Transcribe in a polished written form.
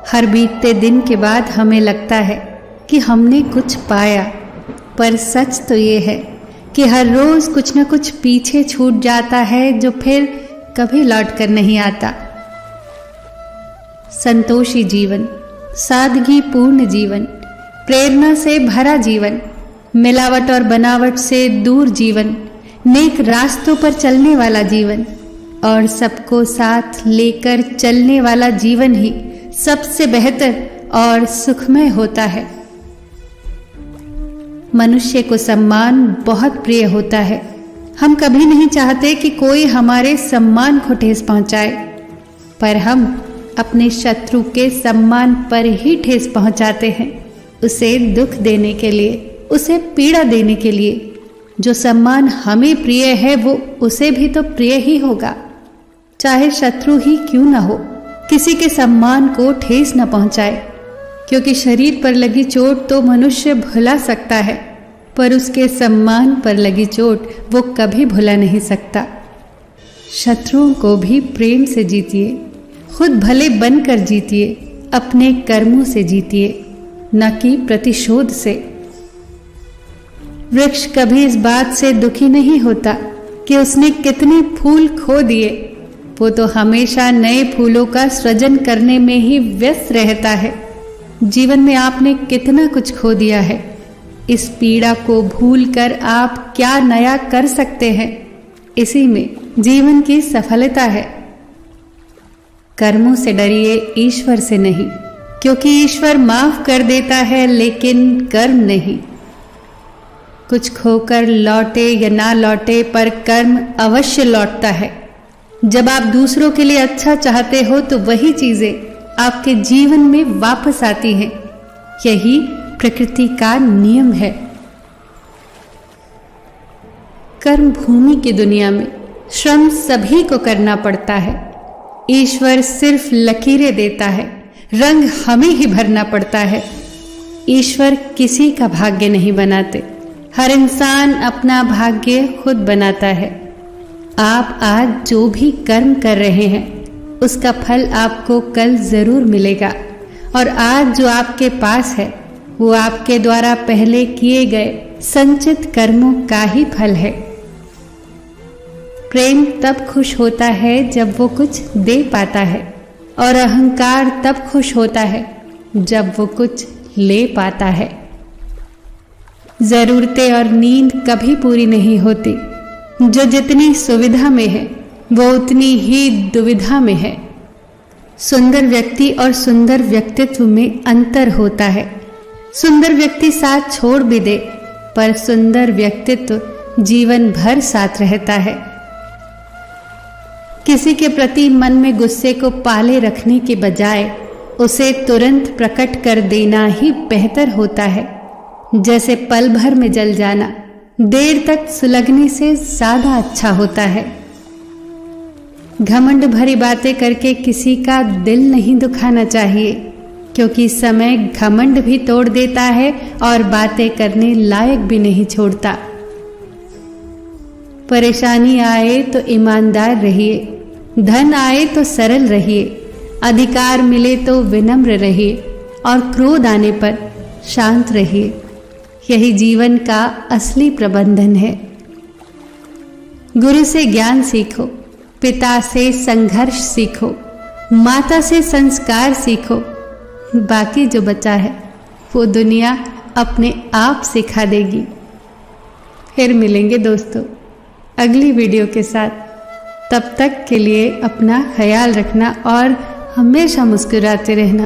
हर बीतते दिन के बाद हमें लगता है कि हमने कुछ पाया, पर सच तो ये है कि हर रोज कुछ न कुछ पीछे छूट जाता है जो फिर कभी लौट कर नहीं आता। संतोषी जीवन, सादगी पूर्ण जीवन, प्रेरणा से भरा जीवन, मिलावट और बनावट से दूर जीवन, नेक रास्तों पर चलने वाला जीवन और सबको साथ लेकर चलने वाला जीवन ही सबसे बेहतर और सुखमय होता है। मनुष्य को सम्मान बहुत प्रिय होता है। हम कभी नहीं चाहते कि कोई हमारे सम्मान को ठेस पहुंचाए, पर हम अपने शत्रु के सम्मान पर ही ठेस पहुंचाते हैं, उसे दुख देने के लिए, उसे पीड़ा देने के लिए। जो सम्मान हमें प्रिय है वो उसे भी तो प्रिय ही होगा, चाहे शत्रु ही क्यों ना हो। किसी के सम्मान को ठेस न पहुंचाए, क्योंकि शरीर पर लगी चोट तो मनुष्य भुला सकता है, पर उसके सम्मान पर लगी चोट वो कभी भुला नहीं सकता। शत्रुओं को भी प्रेम से जीतिए, खुद भले बनकर जीतिए, अपने कर्मों से जीतिए, न कि प्रतिशोध से। वृक्ष कभी इस बात से दुखी नहीं होता कि उसने कितने फूल खो दिए, वो तो हमेशा नए फूलों का सृजन करने में ही व्यस्त रहता है। जीवन में आपने कितना कुछ खो दिया है, इस पीड़ा को भूलकर आप क्या नया कर सकते हैं, इसी में जीवन की सफलता है। कर्मों से डरिए, ईश्वर से नहीं, क्योंकि ईश्वर माफ कर देता है लेकिन कर्म नहीं। कुछ खोकर लौटे या ना लौटे, पर कर्म अवश्य लौटता है। जब आप दूसरों के लिए अच्छा चाहते हो तो वही चीजें आपके जीवन में वापस आती हैं। यही प्रकृति का नियम है। कर्म भूमि की दुनिया में श्रम सभी को करना पड़ता है। ईश्वर सिर्फ लकीरें देता है, रंग हमें ही भरना पड़ता है। ईश्वर किसी का भाग्य नहीं बनाते, हर इंसान अपना भाग्य खुद बनाता है। आप आज जो भी कर्म कर रहे हैं उसका फल आपको कल जरूर मिलेगा, और आज जो आपके पास है वो आपके द्वारा पहले किए गए संचित कर्मों का ही फल है। प्रेम तब खुश होता है जब वो कुछ दे पाता है, और अहंकार तब खुश होता है जब वो कुछ ले पाता है। जरूरतें और नींद कभी पूरी नहीं होती। जो जितनी सुविधा में है वो उतनी ही दुविधा में है। सुंदर व्यक्ति और सुंदर व्यक्तित्व में अंतर होता है। सुंदर व्यक्ति साथ छोड़ भी दे, पर सुंदर व्यक्तित्व जीवन भर साथ रहता है। किसी के प्रति मन में गुस्से को पाले रखने के बजाय उसे तुरंत प्रकट कर देना ही बेहतर होता है। जैसे पल भर में जल जाना देर तक सुलगने से ज्यादा अच्छा होता है। घमंड भरी बातें करके किसी का दिल नहीं दुखाना चाहिए, क्योंकि समय घमंड भी तोड़ देता है और बातें करने लायक भी नहीं छोड़ता। परेशानी आए तो ईमानदार रहिए, धन आए तो सरल रहिए, अधिकार मिले तो विनम्र रहिए, और क्रोध आने पर शांत रहिए। यही जीवन का असली प्रबंधन है। गुरु से ज्ञान सीखो, पिता से संघर्ष सीखो, माता से संस्कार सीखो। बाकी जो बचा है वो दुनिया अपने आप सिखा देगी। फिर मिलेंगे दोस्तों अगली वीडियो के साथ। तब तक के लिए अपना ख्याल रखना और हमेशा मुस्कुराते रहना।